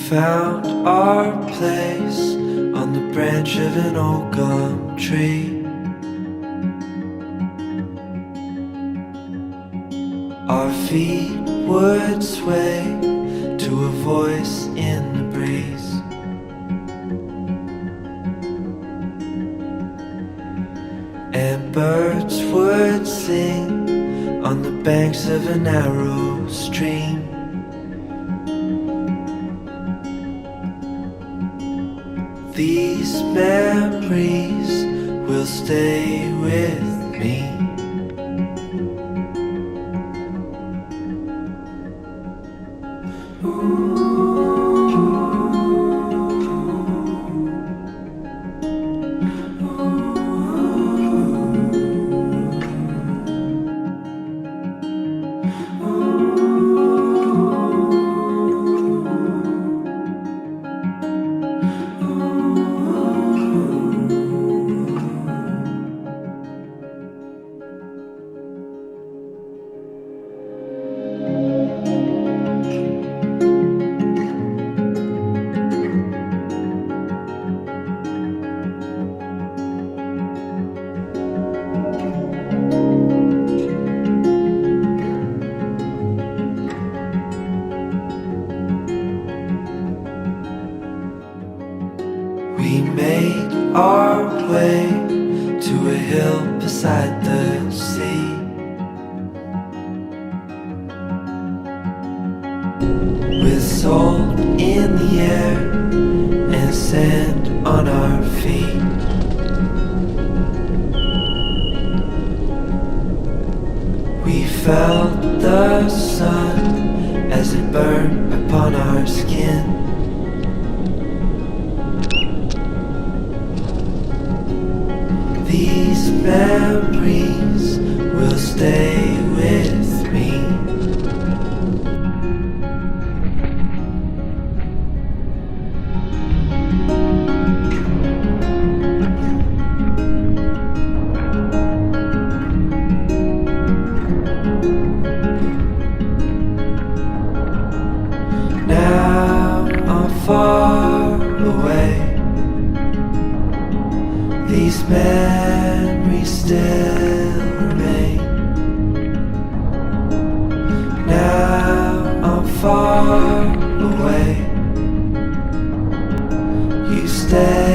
found our place on the branch of an old gum tree. Our feet would sway to a voice in the breeze. And birds would sing on the banks of a narrow stream. These memories will stay with me. We made our way to a hill beside the sea. With salt in the air and sand on our feet. We felt the sun as it burned upon our skin. These memories will stay with me. Now I'm far away. These memories still remain. Now I'm far away. You stay